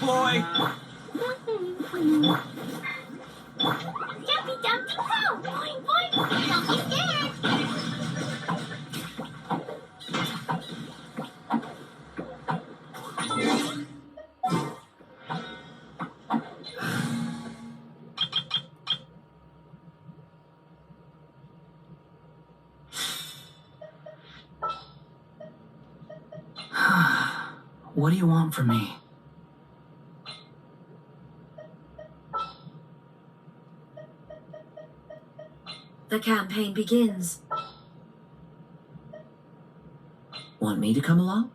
Attaboy! Jumpy Dumpty Go! Boing boing! Don't be scared! What do you want from me? The campaign begins. Want me to come along?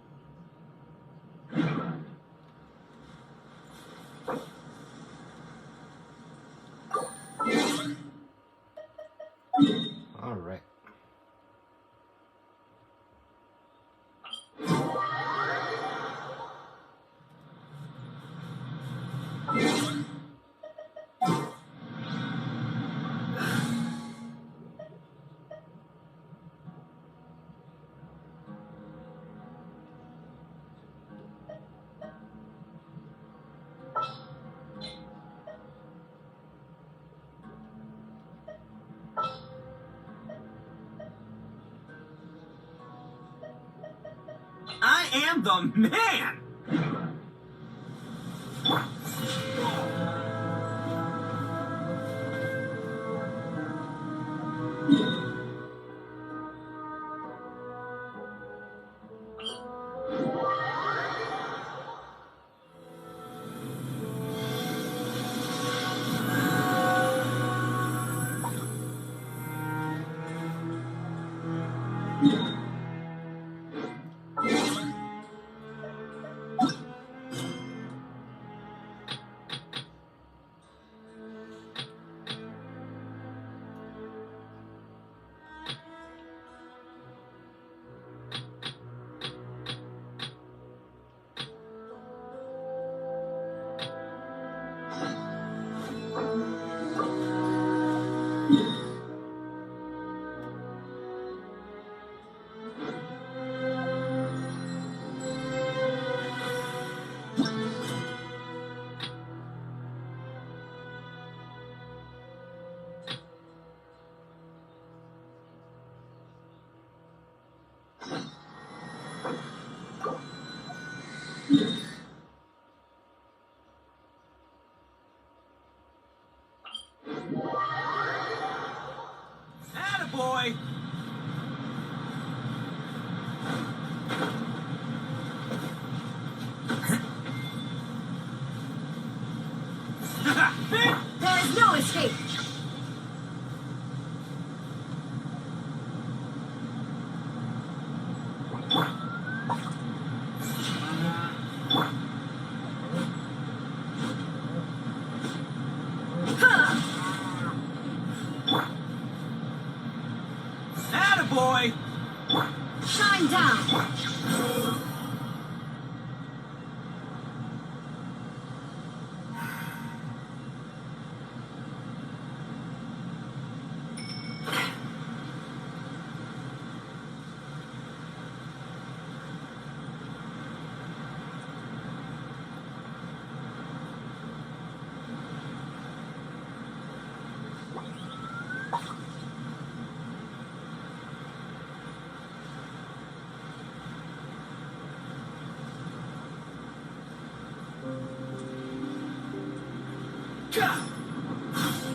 All right. I am the man! Attaboy! There is no escape. Attaboy! Shine down.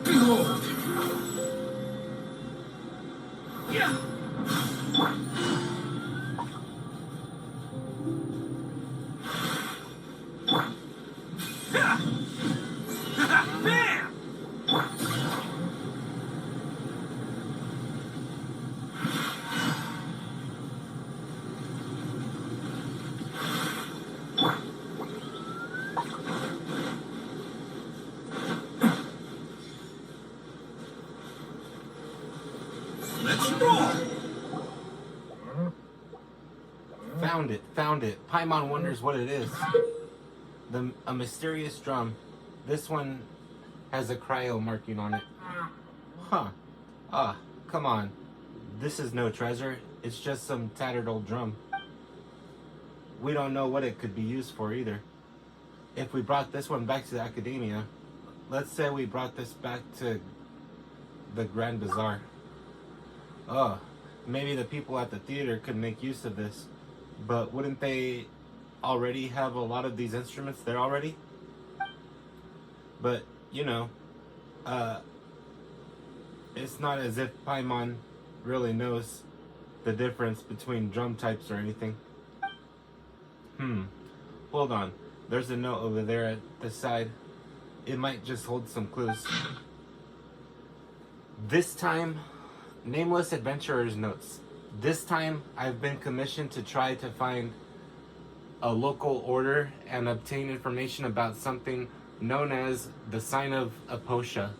Behold! Yeah! Bam! Let's roll! Found it. Paimon wonders what it is. A mysterious drum. This one has a cryo marking on it. Huh. Come on. This is no treasure. It's just some tattered old drum. We don't know what it could be used for either. if we brought this one back to the academia, let's say we brought this back to the Grand Bazaar. Oh, maybe the people at the theater could make use of this, but wouldn't they already have a lot of these instruments there already? But, you know, it's not as if Paimon really knows the difference between drum types or anything. Hold on. There's a note over there at the side. It might just hold some clues. This time, Nameless Adventurer's notes. This time, I've been commissioned to try to find a local order and obtain information about something known as the sign of Aposha.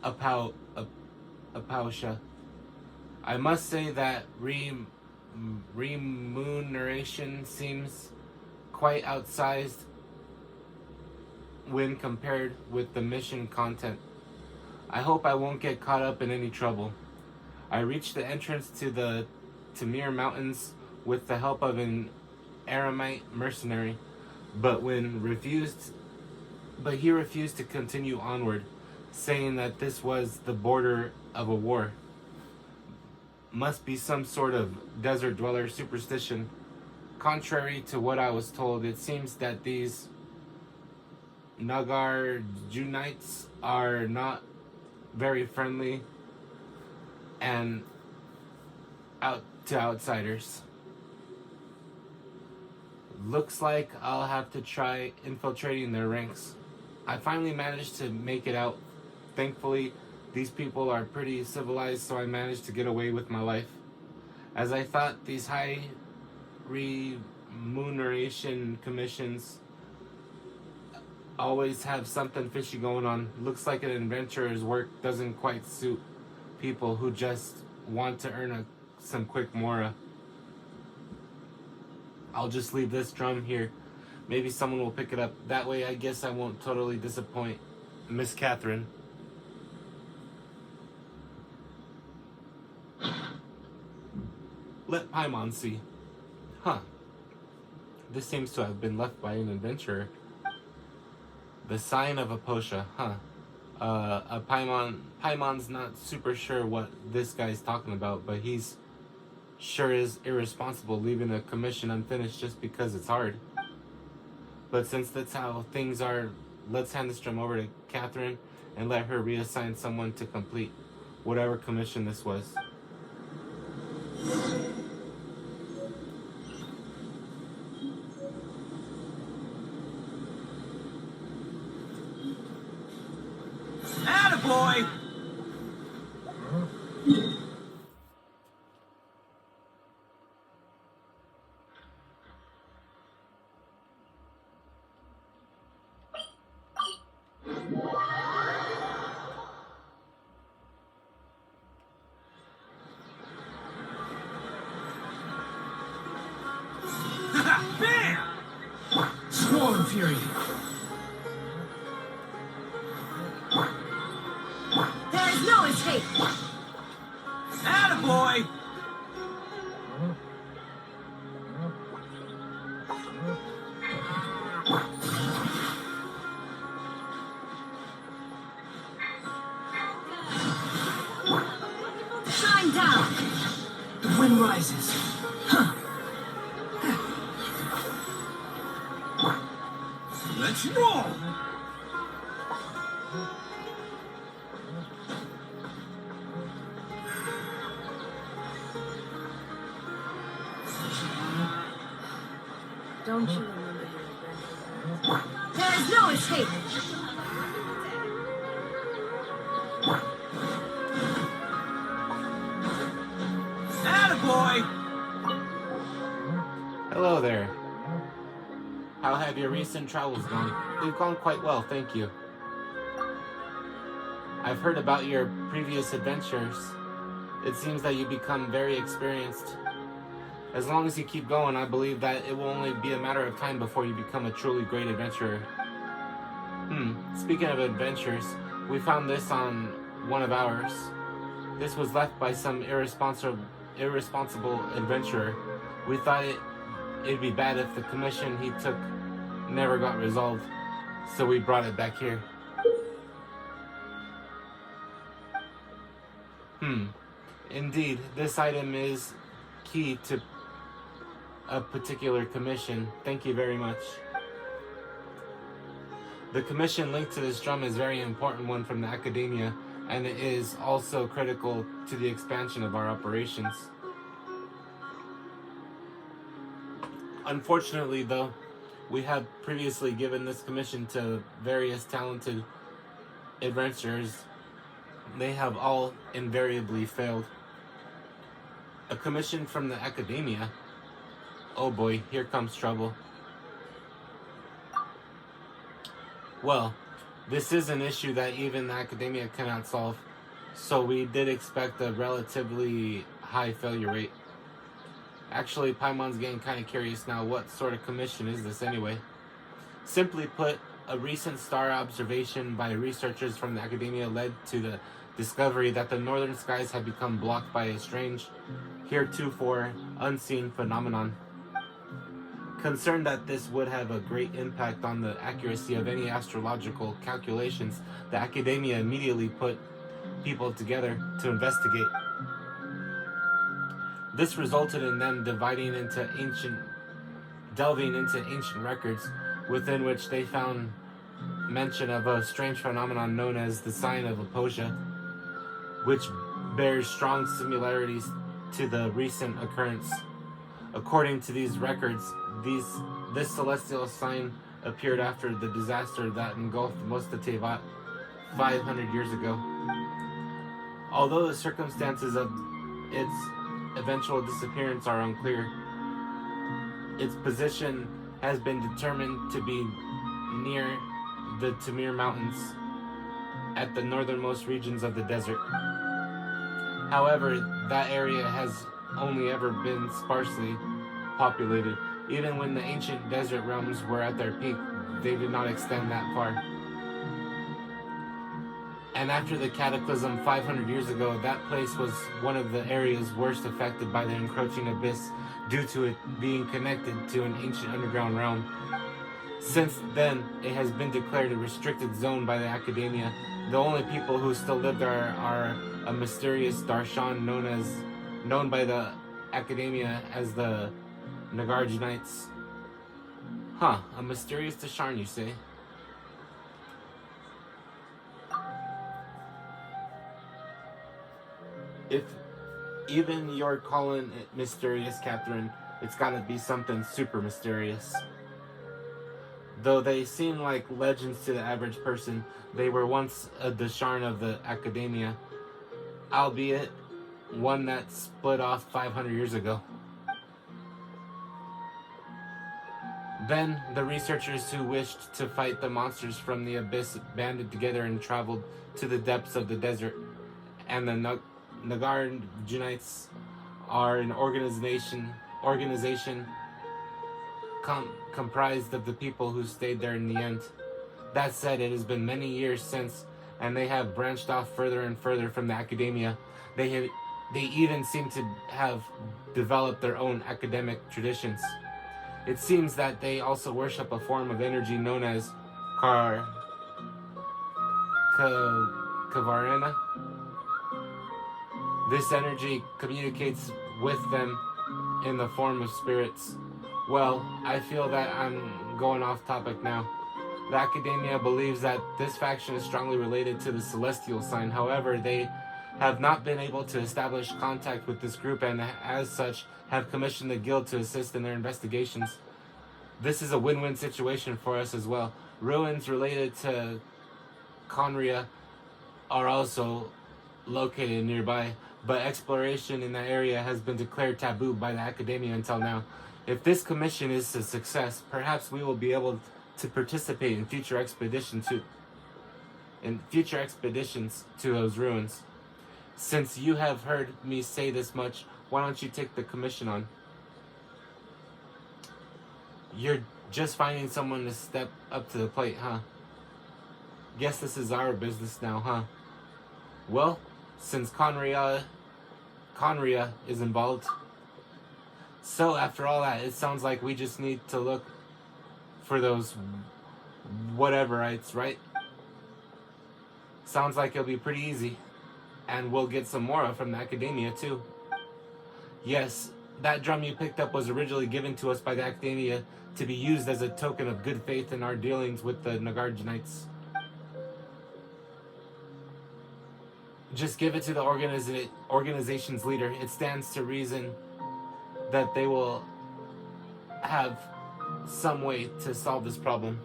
Apausha. I must say that remuneration seems quite outsized when compared with the mission content. I hope I won't get caught up in any trouble. I reached the entrance to the Tamir Mountains with the help of an Aramite mercenary, but he refused to continue onward, saying that this was the border of a war. Must be some sort of desert dweller superstition. Contrary to what I was told, it seems that these Nagarjunites are not very friendly and out to outsiders. Looks like I'll have to try infiltrating their ranks. I finally managed to make it out. Thankfully, these people are pretty civilized, so I managed to get away with my life. As I thought, these high remuneration commissions always have something fishy going on. Looks like an adventurer's work doesn't quite suit people who just want to earn some quick mora. I'll just leave this drum here. Maybe someone will pick it up. That way I guess I won't totally disappoint Miss Catherine. Let Paimon see. Huh. This seems to have been left by an adventurer. The sign of Aposha, huh. Paimon's not super sure what this guy's talking about, but he's sure is irresponsible leaving a commission unfinished just because it's hard. But since that's how things are, let's hand this drum over to Catherine and let her reassign someone to complete whatever commission this was. Attaboy! Bam! Squall and Fury. There is no escape. Attaboy! Shine down. The wind rises. Huh. Let's roll! Don't you remember your adventure? There is no escape. Attaboy! Hello there. How have your recent travels gone? They've gone quite well, thank you. I've heard about your previous adventures. It seems that you've become very experienced. As long as you keep going, I believe that it will only be a matter of time before you become a truly great adventurer. Speaking of adventures, we found this on one of ours. This was left by some irresponsible adventurer. We thought it'd be bad if the commission he took never got resolved, so we brought it back here. Indeed, this item is key to a particular commission. Thank you very much. The commission linked to this drum is a very important one from the academia, and it is also critical to the expansion of our operations. Unfortunately, though, we have previously given this commission to various talented adventurers. They have all invariably failed. A commission from the academia? Oh boy, here comes trouble. Well, this is an issue that even the academia cannot solve, so we did expect a relatively high failure rate. Actually, Paimon's getting kind of curious now. What sort of commission is this anyway? Simply put, a recent star observation by researchers from the academia led to the discovery that the northern skies had become blocked by a strange, heretofore unseen phenomenon. Concerned that this would have a great impact on the accuracy of any astrological calculations, the academia immediately put people together to investigate. This resulted in them delving into ancient records, within which they found mention of a strange phenomenon known as the sign of Aposia, which bears strong similarities to the recent occurrence. According to these records, this celestial sign appeared after the disaster that engulfed most of Tevat 500 years ago. Although the circumstances of its eventual disappearance are unclear, its position has been determined to be near the Tamir Mountains at the northernmost regions of the desert. However, that area has only ever been sparsely populated. Even when the ancient desert realms were at their peak, they did not extend that far. And after the cataclysm 500 years ago, that place was one of the areas worst affected by the encroaching abyss due to it being connected to an ancient underground realm. Since then, it has been declared a restricted zone by the academia. The only people who still live there are a mysterious darshan known by the academia as the Nagarjunites. Huh, a mysterious darshan, you say? If even you're calling it mysterious, Catherine, it's gotta be something super mysterious. Though they seem like legends to the average person, they were once a darshan of the academia, albeit one that split off 500 years ago. Then, the researchers who wished to fight the monsters from the abyss banded together and traveled to the depths of the desert, and the Nagarjunites are an organization comprised of the people who stayed there in the end. That said, it has been many years since, and they have branched off further and further from the academia. They even seem to have developed their own academic traditions. It seems that they also worship a form of energy known as Kavarena. This energy communicates with them in the form of spirits. Well, I feel that I'm going off topic now. The academia believes that this faction is strongly related to the celestial sign. However, they have not been able to establish contact with this group, and as such have commissioned the guild to assist in their investigations. This is a win-win situation for us as well. Ruins related to Conria are also located nearby, but exploration in that area has been declared taboo by the academia until now. If this commission is a success, perhaps we will be able to participate in future expeditions to those ruins. Since you have heard me say this much, why don't you take the commission on? You're just finding someone to step up to the plate, huh? Guess this is our business now, huh? Well, since Conria is involved. So after all that, it sounds like we just need to look for those whateverites, right? Sounds like it'll be pretty easy. And we'll get some more from the academia too. Yes, that drum you picked up was originally given to us by the academia to be used as a token of good faith in our dealings with the Nagarjanites. Just give it to the organization's leader. It stands to reason that they will have some way to solve this problem.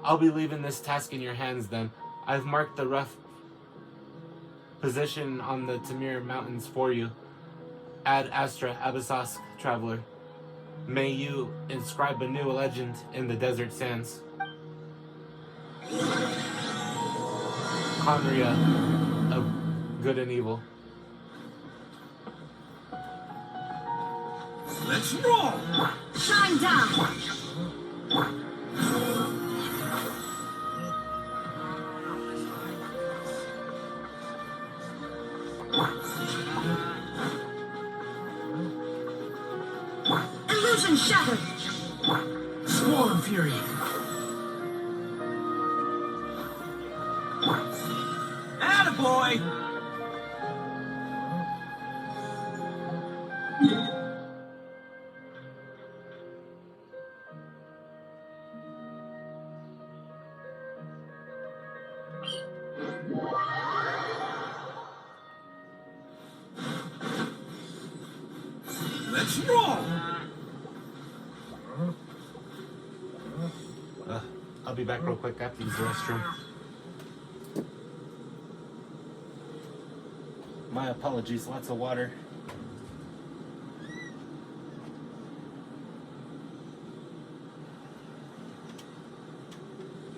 I'll be leaving this task in your hands then. I've marked the rough position on the Tamir Mountains for you. Ad Astra Abyssos, traveler. May you inscribe a new legend in the desert sands. Conria of good and evil. Let's roll! Shine down! Illusion shattered! Swarm Fury. Attaboy! Let's roll! I'll be back real quick after use the restroom. My apologies, lots of water.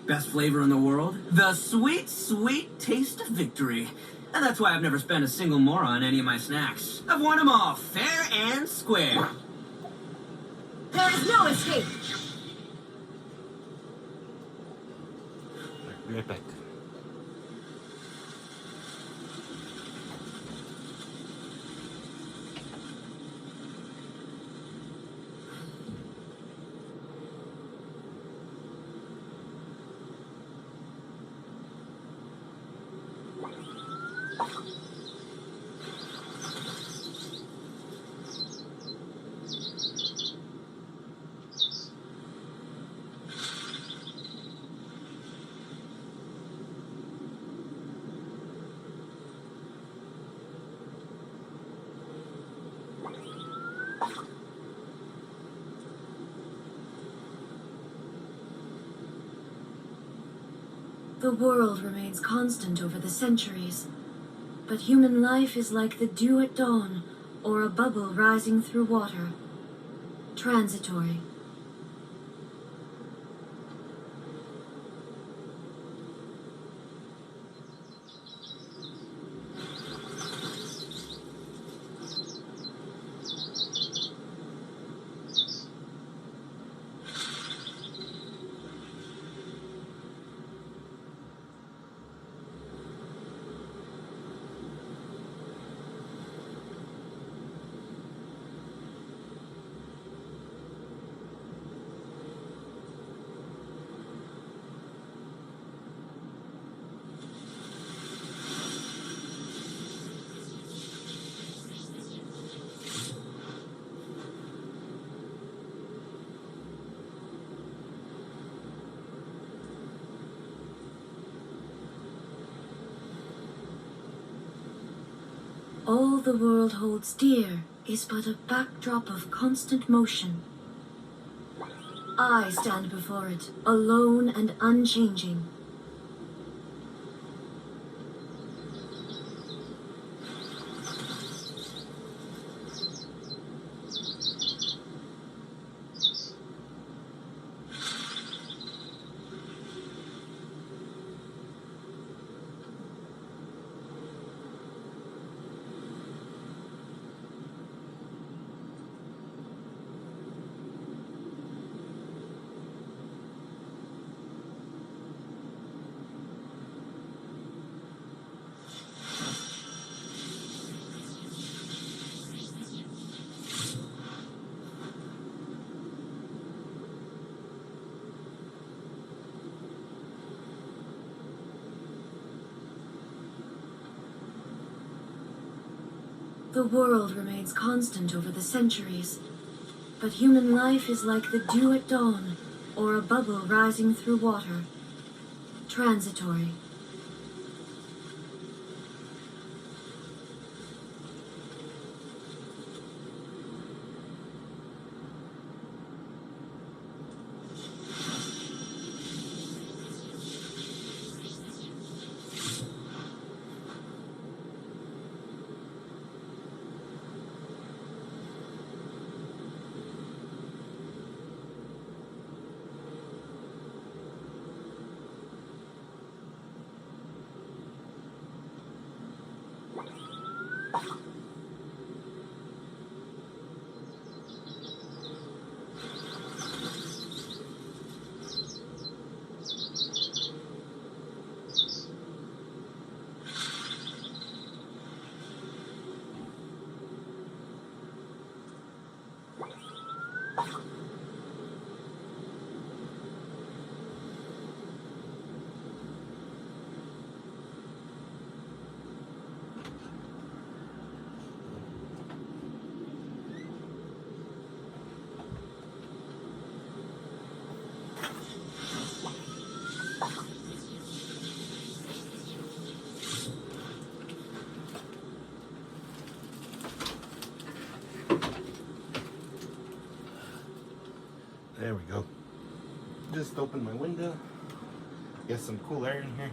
Best flavor in the world? The sweet, sweet taste of victory. And that's why I've never spent a single more on any of my snacks. I've won them all, fair and square. There is no escape! Be right back. The world remains constant over the centuries, but human life is like the dew at dawn, or a bubble rising through water. Transitory. All the world holds dear is but a backdrop of constant motion. I stand before it, alone and unchanging. The world remains constant over the centuries, but human life is like the dew at dawn, or a bubble rising through water. Transitory. There we go. Just open my window. Get some cool air in here.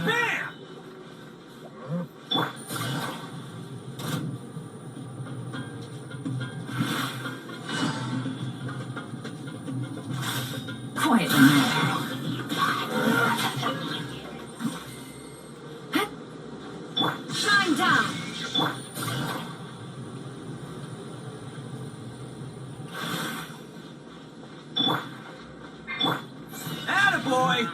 Bam! Quietly now. Shine down. Attaboy!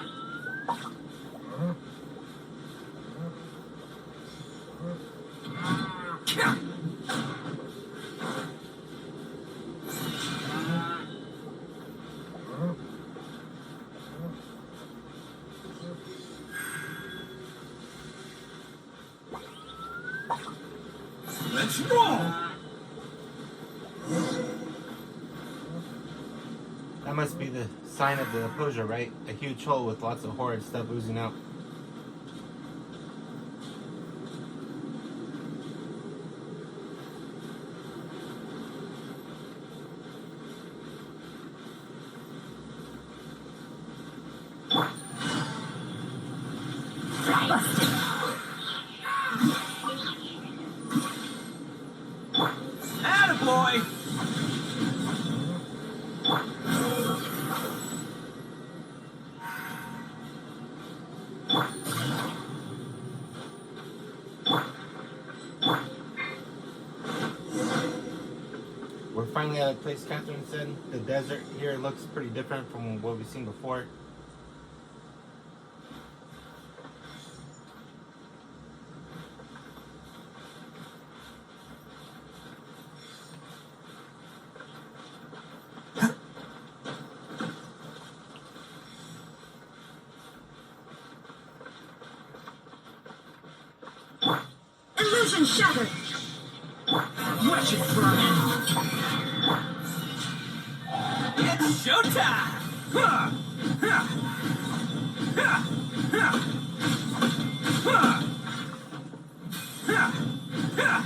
Let's roll! That must be the sign of the enclosure, right? A huge hole with lots of horrid stuff oozing out. Attaboy! We're finally at a place Catherine said. The desert here looks pretty different from what we've seen before. Illusion shattered. Watch it, Vermin. It's showtime! Huh! Huh! Huh! Huh! Huh! Huh! Huh!